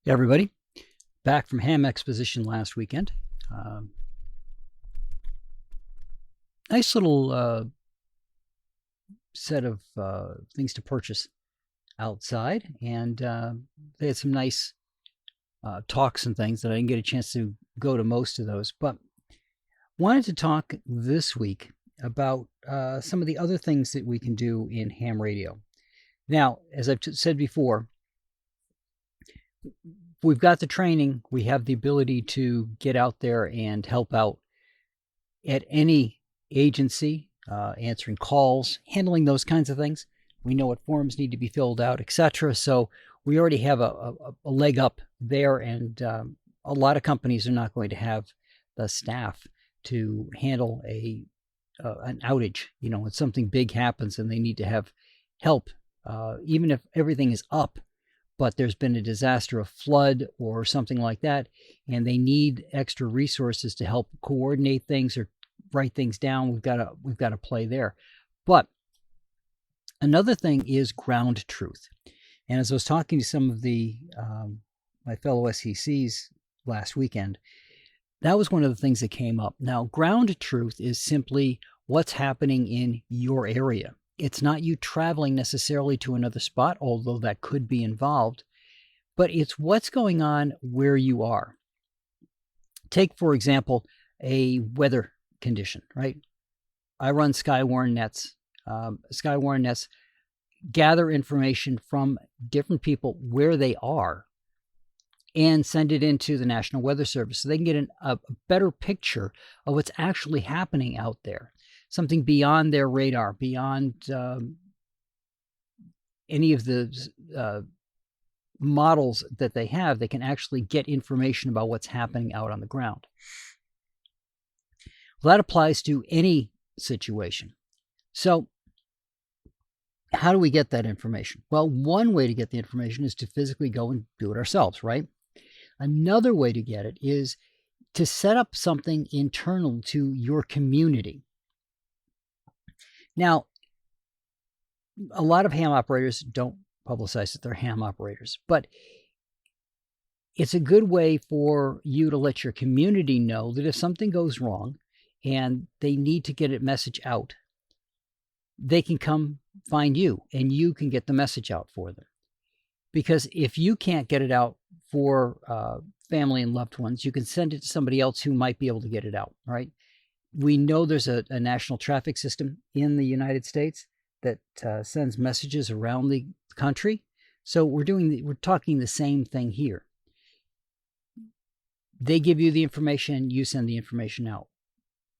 Hey everybody, back from Ham Exposition last weekend. Um, nice little set of things to purchase outside, and they had some nice talks and things that I didn't get a chance to go to most of those, but wanted to talk this week about some of the other things that we can do in ham radio. Now, as I've said before, we've got the training, we have the ability to get out there and help out at any agency, answering calls, handling those kinds of things. We know what forms need to be filled out, etc. So we already have a leg up there, and a lot of companies are not going to have the staff to handle an outage. You know, when something big happens and they need to have help, even if everything is up, but there's been a disaster, a flood or something like that, and they need extra resources to help coordinate things or write things down. We've got to play there. But another thing is ground truth. And as I was talking to some of the my fellow SECs last weekend, that was one of the things that came up. Now, ground truth is simply what's happening in your area. It's not you traveling necessarily to another spot, although that could be involved, but it's what's going on where you are. Take, for example, a weather condition, right? I run Skywarn Nets. Skywarn Nets gather information from different people where they are and send it into the National Weather Service so they can get a better picture of what's actually happening out there. Something beyond their radar, beyond any of the models that they have. They can actually get information about what's happening out on the ground. Well, that applies to any situation. So how do we get that information? Well, one way to get the information is to physically go and do it ourselves, right? Another way to get it is to set up something internal to your community. Now, a lot of ham operators don't publicize that they're ham operators, but it's a good way for you to let your community know that if something goes wrong and they need to get a message out, they can come find you and you can get the message out for them. Because if you can't get it out for family and loved ones, you can send it to somebody else who might be able to get it out, right? We know there's a national traffic system in the United States that sends messages around the country. So we're talking the same thing here. They give you the information, you send the information out.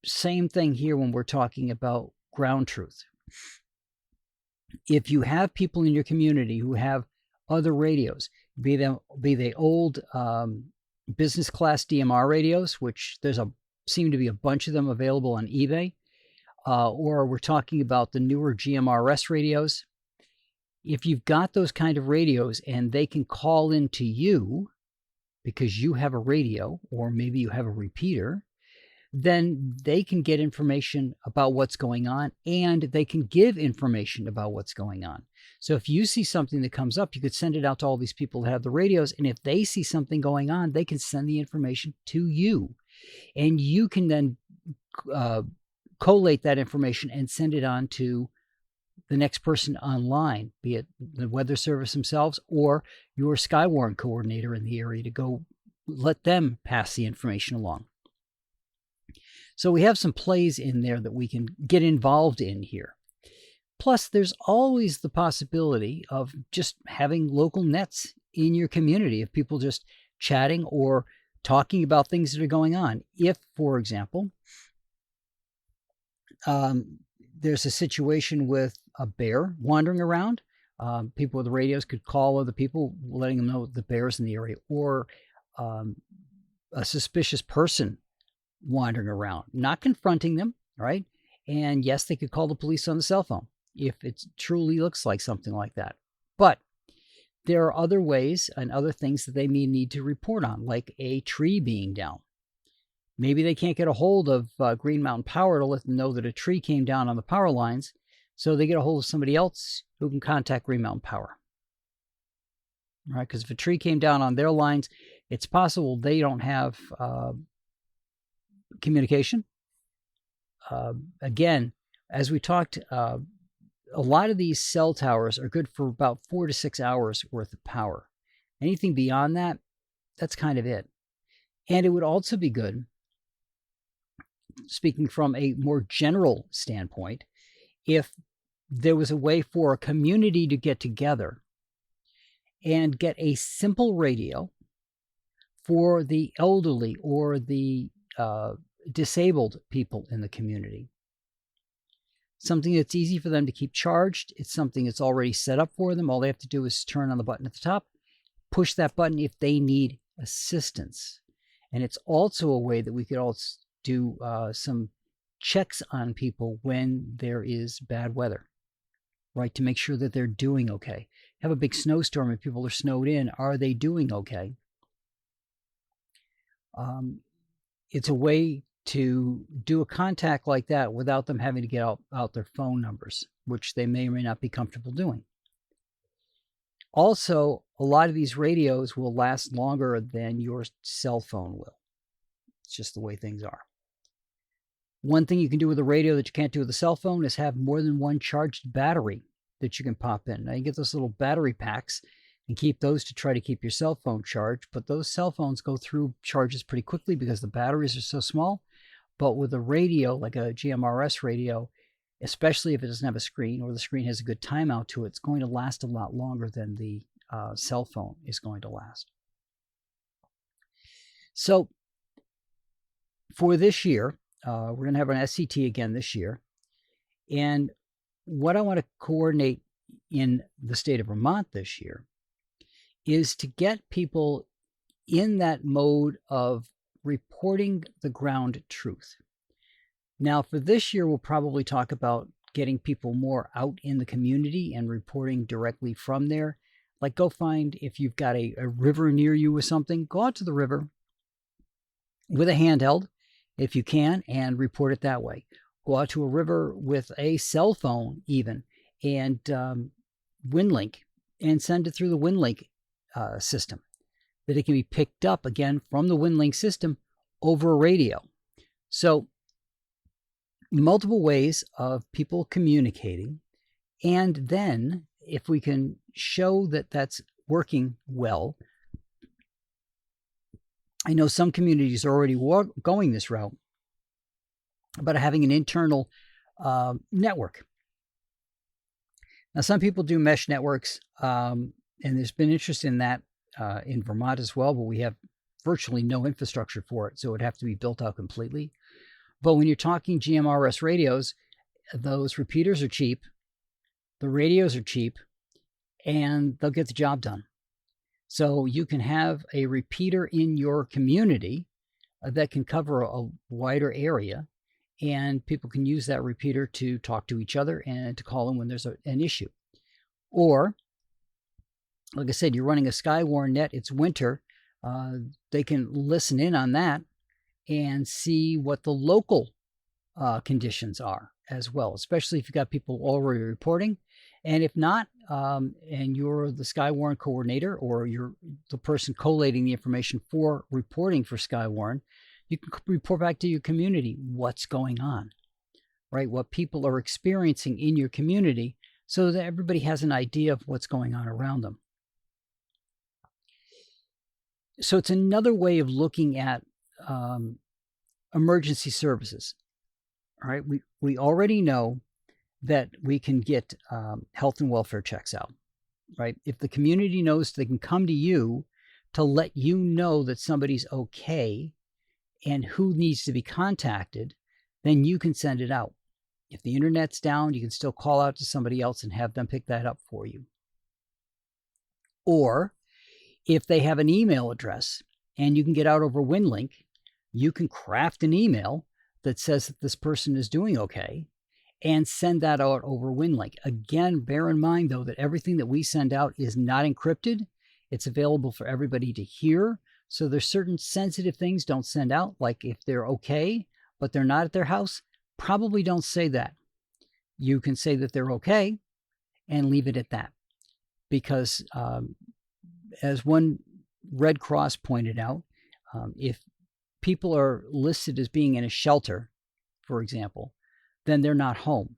Same thing here when we're talking about ground truth. If you have people in your community who have other radios, be they old business class DMR radios, which seem to be a bunch of them available on eBay, or we're talking about the newer GMRS radios. If you've got those kind of radios and they can call into you because you have a radio, or maybe you have a repeater, then they can get information about what's going on and they can give information about what's going on. So if you see something that comes up, you could send it out to all these people that have the radios, and if they see something going on, they can send the information to you. And you can then collate that information and send it on to the next person online, be it the Weather Service themselves or your Skywarn coordinator in the area, to go let them pass the information along. So we have some plays in there that we can get involved in here. Plus, there's always the possibility of just having local nets in your community of people just chatting or talking about things that are going on. If, for example, there's a situation with a bear wandering around, people with radios could call other people, letting them know the bear's in the area, or a suspicious person wandering around, not confronting them, right? And yes, they could call the police on the cell phone if it truly looks like something like that. But there are other ways and other things that they may need to report on, like a tree being down. Maybe they can't get a hold of Green Mountain Power to let them know that a tree came down on the power lines, so they get a hold of somebody else who can contact Green Mountain Power. right? Because if a tree came down on their lines, it's possible they don't have communication. Again, as we talked, a lot of these cell towers are good for about 4 to 6 hours worth of power. Anything beyond that, that's kind of it. And it would also be good, speaking from a more general standpoint, if there was a way for a community to get together and get a simple radio for the elderly or the disabled people in the community. Something that's easy for them to keep charged. It's something that's already set up for them. All they have to do is turn on the button at the top, push that button if they need assistance. And it's also a way that we could also do some checks on people when there is bad weather, right? To make sure that they're doing okay. Have a big snowstorm and people are snowed in. Are they doing okay? It's a way to do a contact like that without them having to get out their phone numbers, which they may or may not be comfortable doing. Also, a lot of these radios will last longer than your cell phone will. It's just the way things are. One thing you can do with a radio that you can't do with a cell phone is have more than one charged battery that you can pop in. Now, you get those little battery packs and keep those to try to keep your cell phone charged, but those cell phones go through charges pretty quickly because the batteries are so small. But with a radio, like a GMRS radio, especially if it doesn't have a screen or the screen has a good timeout to it, it's going to last a lot longer than the cell phone is going to last. So for this year, we're going to have an SCT again this year. And what I want to coordinate in the state of Vermont this year is to get people in that mode of reporting the ground truth. Now, for this year, we'll probably talk about getting people more out in the community and reporting directly from there. Like, go find, if you've got a river near you or something, go out to the river with a handheld, if you can, and report it that way. Go out to a river with a cell phone even, and WinLink, and send it through the WinLink system, that it can be picked up again from the WinLink system over a radio. So multiple ways of people communicating. And then if we can show that that's working well, I know some communities are already going this route, but having an internal network. Now, some people do mesh networks, and there's been interest in that in Vermont as well, but we have virtually no infrastructure for it, so it would have to be built out completely. But when you're talking GMRS radios, those repeaters are cheap, the radios are cheap, and they'll get the job done. So you can have a repeater in your community that can cover a wider area, and people can use that repeater to talk to each other and to call in when there's an issue. Or, like I said, you're running a Skywarn net, it's winter, they can listen in on that and see what the local conditions are as well, especially if you've got people already reporting. And if not, and you're the Skywarn coordinator or you're the person collating the information for reporting for Skywarn, you can report back to your community what's going on, right? What people are experiencing in your community so that everybody has an idea of what's going on around them. So it's another way of looking at emergency services. All right, we already know that we can get health and welfare checks out, right? If the community knows they can come to you to let you know that somebody's okay and who needs to be contacted, then you can send it out. If the internet's down, you can still call out to somebody else and have them pick that up for you. Or if they have an email address and you can get out over WinLink, you can craft an email that says that this person is doing okay and send that out over WinLink. Again, bear in mind, though, that everything that we send out is not encrypted. It's available for everybody to hear. So there's certain sensitive things don't send out, like if they're okay, but they're not at their house, probably don't say that. You can say that they're okay and leave it at that. Because as one Red Cross pointed out, if people are listed as being in a shelter, for example, then they're not home.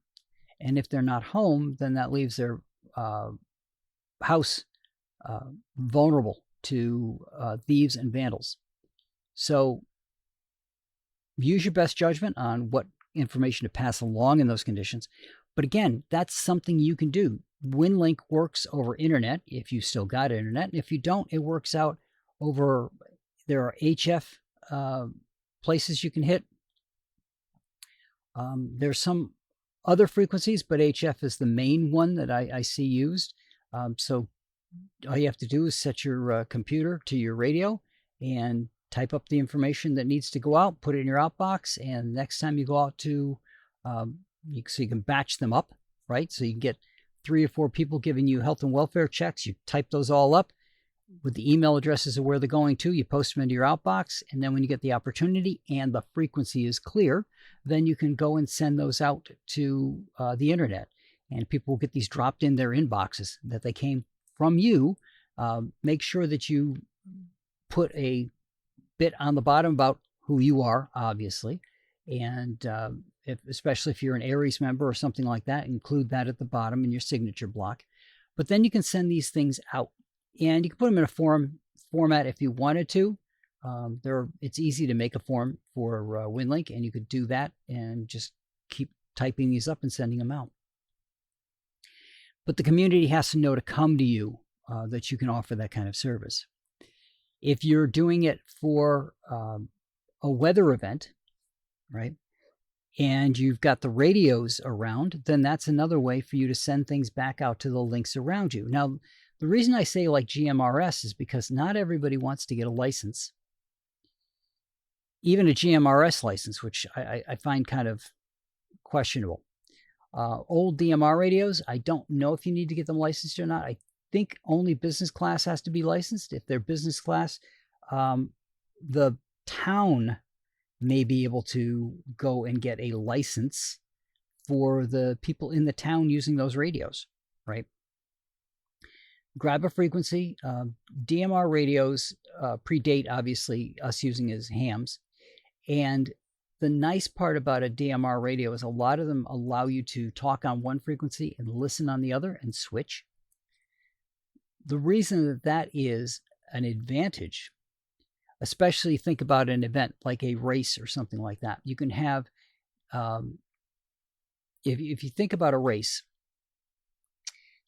And if they're not home, then that leaves their house vulnerable to thieves and vandals. So use your best judgment on what information to pass along in those conditions. But again, that's something you can do. WinLink works over internet if you still got internet. And if you don't, it works out over, there are HF places you can hit. There's some other frequencies, but HF is the main one that I see used. So all you have to do is set your computer to your radio and type up the information that needs to go out, put it in your outbox, and next time you go out to, so you can batch them up, right? So you can get 3 or 4 people giving you health and welfare checks. You type those all up with the email addresses of where they're going to. You post them into your outbox, and then when you get the opportunity and the frequency is clear, then you can go and send those out to the internet, and people will get these dropped in their inboxes that they came from you. Make sure that you put a bit on the bottom about who you are, obviously, and especially if you're an Aries member or something like that, include that at the bottom in your signature block. But then you can send these things out, and you can put them in a format if you wanted to. It's easy to make a form for WinLink, and you could do that and just keep typing these up and sending them out. But the community has to know to come to you that you can offer that kind of service. If you're doing it for a weather event, right, and you've got the radios around, then that's another way for you to send things back out to the links around you. Now, the reason I say like GMRS is because not everybody wants to get a license, even a GMRS license, which I find kind of questionable. Old DMR radios, I don't know if you need to get them licensed or not. I think only business class has to be licensed. If they're business class, the town may be able to go and get a license for the people in the town using those radios, right? Grab a frequency. DMR radios predate, obviously, us using as hams. And the nice part about a DMR radio is a lot of them allow you to talk on one frequency and listen on the other and switch. The reason that is an advantage, especially think about an event like a race or something like that. You can have, if you think about a race,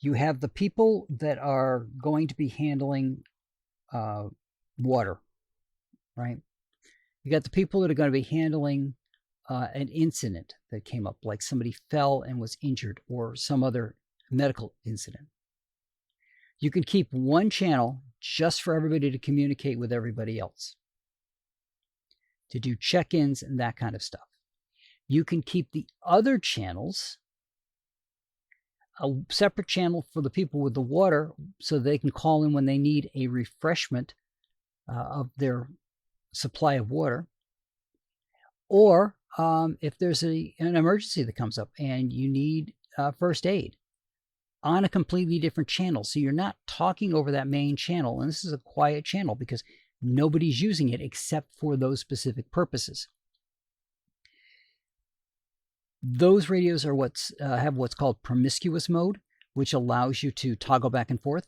you have the people that are going to be handling water, right? You got the people that are going to be handling an incident that came up, like somebody fell and was injured or some other medical incident. You can keep one channel just for everybody to communicate with everybody else, to do check-ins and that kind of stuff. You can keep the other channels, a separate channel for the people with the water so they can call in when they need a refreshment of their supply of water. Or if there's an emergency that comes up and you need first aid, on a completely different channel. So you're not talking over that main channel. And this is a quiet channel because nobody's using it except for those specific purposes. Those radios are have what's called promiscuous mode, which allows you to toggle back and forth.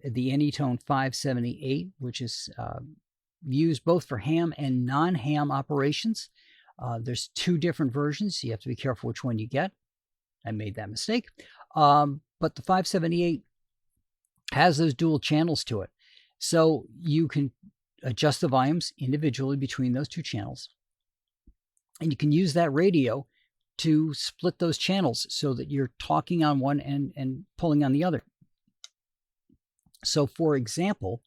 The Anytone 578, which is used both for ham and non-ham operations. There's 2 different versions. So you have to be careful which one you get. I made that mistake. But the 578 has those dual channels to it. So you can adjust the volumes individually between those 2 channels. And you can use that radio to split those channels so that you're talking on one and pulling on the other. So for example,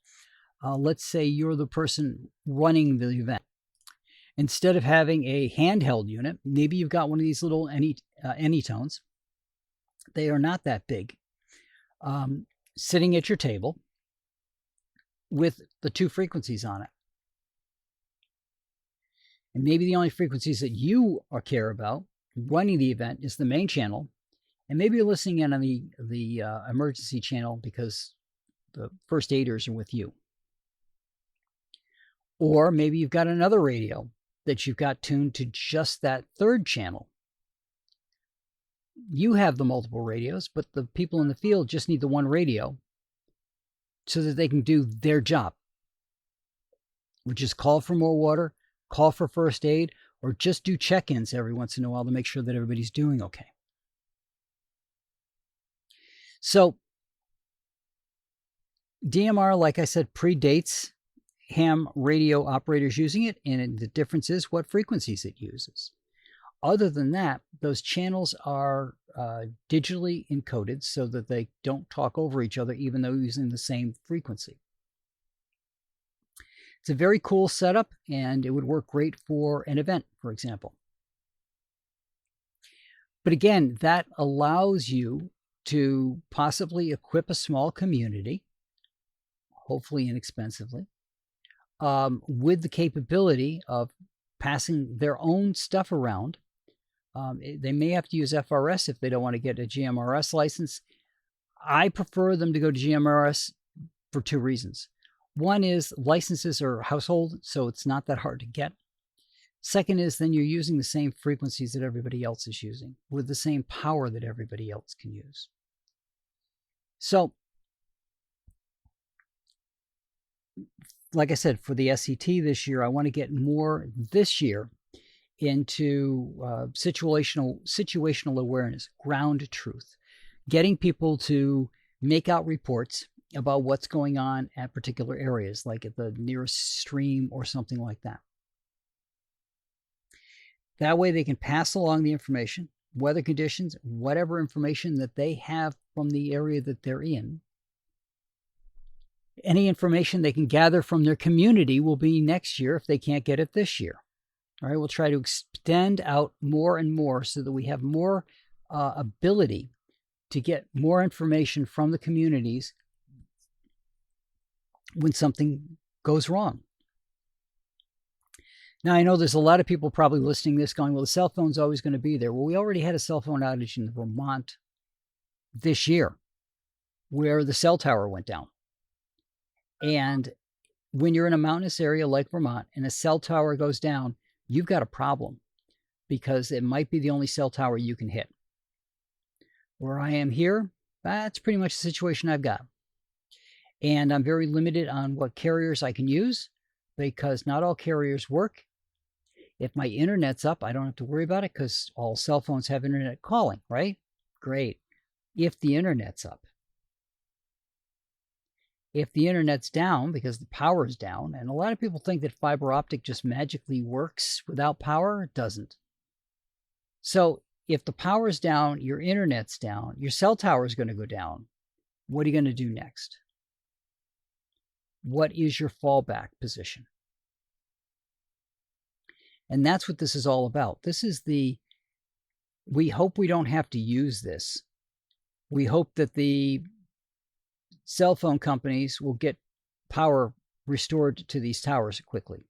let's say you're the person running the event. Instead of having a handheld unit, maybe you've got one of these little Anytones. They are not that big. Sitting at your table with the 2 frequencies on it. And maybe the only frequencies that you care about running the event is the main channel. And maybe you're listening in on the emergency channel because the first aiders are with you. Or maybe you've got another radio that you've got tuned to just that third channel. You have the multiple radios, but the people in the field just need the one radio so that they can do their job, which is call for more water, call for first aid, or just do check-ins every once in a while to make sure that everybody's doing okay. So DMR, like I said, predates ham radio operators using it, and the difference is what frequencies it uses. Other than that, those channels are digitally encoded so that they don't talk over each other, even though using the same frequency. It's a very cool setup, and it would work great for an event, for example. But again, that allows you to possibly equip a small community, hopefully inexpensively, with the capability of passing their own stuff around. They may have to use FRS if they don't want to get a GMRS license. I prefer them to go to GMRS for two reasons. One is licenses are household, so it's not that hard to get. Second is then you're using the same frequencies that everybody else is using with the same power that everybody else can use. So, like I said, for the SET this year, I want to get more this year into situational awareness, ground truth, getting people to make out reports about what's going on at particular areas, like at the nearest stream or something like that. That way they can pass along the information, weather conditions, whatever information that they have from the area that they're in. Any information they can gather from their community will be next year if they can't get it this year. All right, we'll try to extend out more and more so that we have more ability to get more information from the communities when something goes wrong. Now, I know there's a lot of people probably listening to this going, well, the cell phone's always going to be there. Well, we already had a cell phone outage in Vermont this year where the cell tower went down. And when you're in a mountainous area like Vermont and a cell tower goes down, you've got a problem because it might be the only cell tower you can hit. Where I am here, that's pretty much the situation I've got. And I'm very limited on what carriers I can use because not all carriers work. If my internet's up, I don't have to worry about it because all cell phones have internet calling, right? Great. If the internet's up. If the internet's down because the power is down, and a lot of people think that fiber optic just magically works without power, it doesn't. So if the power is down, your internet's down, your cell tower is going to go down. What are you going to do next? What is your fallback position? And that's what this is all about. This is we hope we don't have to use this. We hope that the cell phone companies will get power restored to these towers quickly,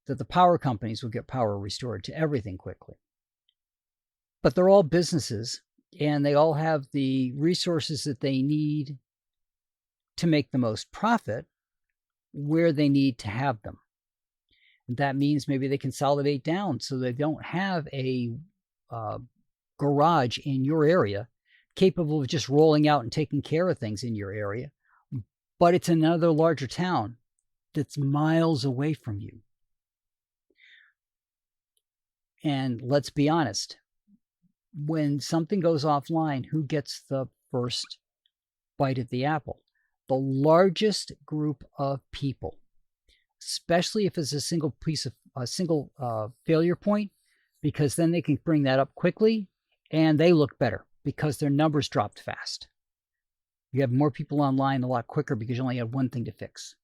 that the power companies will get power restored to everything quickly. But they're all businesses, and they all have the resources that they need to make the most profit where they need to have them. And that means maybe they consolidate down so they don't have a garage in your area capable of just rolling out and taking care of things in your area, but it's another larger town that's miles away from you. And let's be honest, when something goes offline, who gets the first bite at the apple? The largest group of people, especially if it's a single failure point, because then they can bring that up quickly and they look better because their numbers dropped fast. You have more people online a lot quicker because you only have one thing to fix.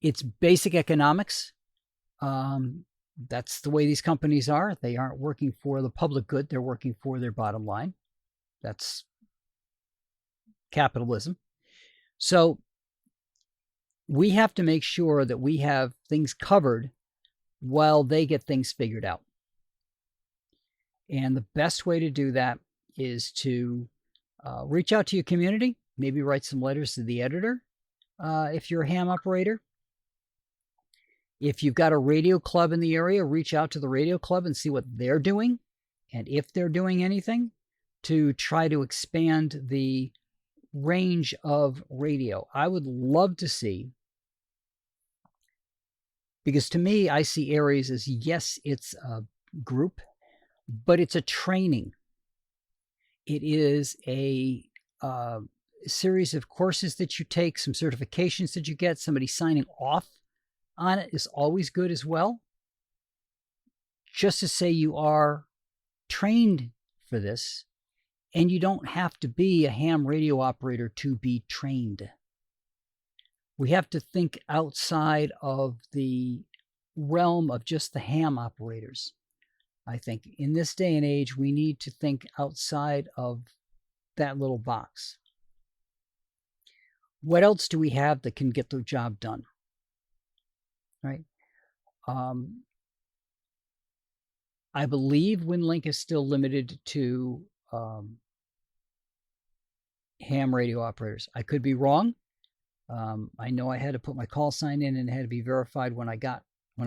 It's basic economics. That's the way these companies are. They aren't working for the public good. They're working for their bottom line. That's capitalism. So we have to make sure that we have things covered while they get things figured out. And the best way to do that is to reach out to your community Maybe write some letters to the editor if you're a ham operator. If you've got a radio club in the area, reach out to the radio club and see what they're doing and if they're doing anything to try to expand the range of radio. I would love to see, because to me, I see ARES as, yes, it's a group, but it's a training. It is a series of courses that you take, some certifications that you get. Somebody signing off on it is always good as well. Just to say you are trained for this, and you don't have to be a ham radio operator to be trained. We have to think outside of the realm of just the ham operators. I think in this day and age, we need to think outside of that little box. What else do we have that can get the job done? Right? I believe WinLink is still limited to ham radio operators. I could be wrong. I know I had to put my call sign in and it had to be verified when I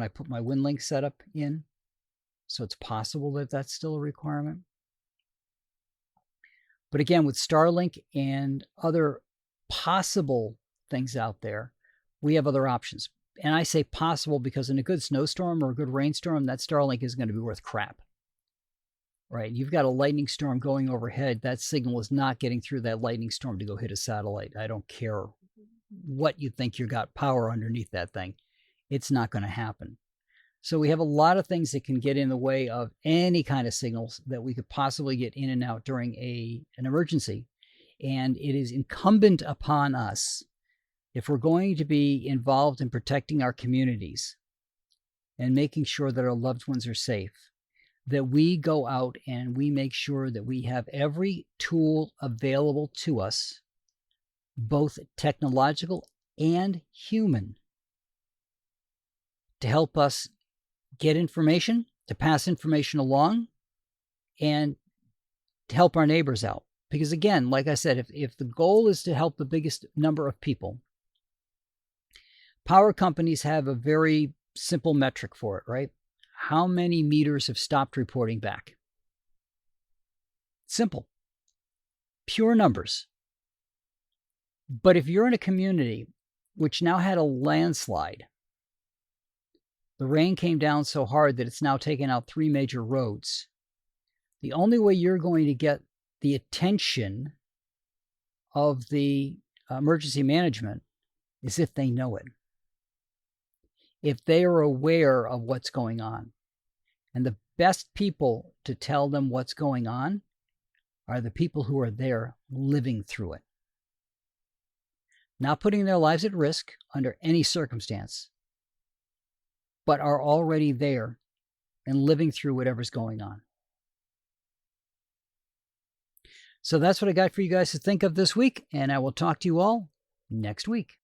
put my WinLink setup in. So it's possible that that's still a requirement. But again, with Starlink and other possible things out there, we have other options. And I say possible because in a good snowstorm or a good rainstorm, that Starlink is going to be worth crap. Right? You've got a lightning storm going overhead. That signal is not getting through that lightning storm to go hit a satellite. I don't care what you think you got power underneath that thing. It's not going to happen. So we have a lot of things that can get in the way of any kind of signals that we could possibly get in and out during an emergency. And it is incumbent upon us, if we're going to be involved in protecting our communities and making sure that our loved ones are safe, that we go out and we make sure that we have every tool available to us, both technological and human, to help us get information, to pass information along, and to help our neighbors out. Because again, like I said, if the goal is to help the biggest number of people, power companies have a very simple metric for it, right? How many meters have stopped reporting back? Simple. Pure numbers. But if you're in a community which now had a landslide, the rain came down so hard that it's now taken out 3 major roads, the only way you're going to get the attention of the emergency management is if they know it. If they are aware of what's going on. And the best people to tell them what's going on are the people who are there living through it. Not putting their lives at risk under any circumstance, but are already there and living through whatever's going on. So that's what I got for you guys to think of this week, and I will talk to you all next week.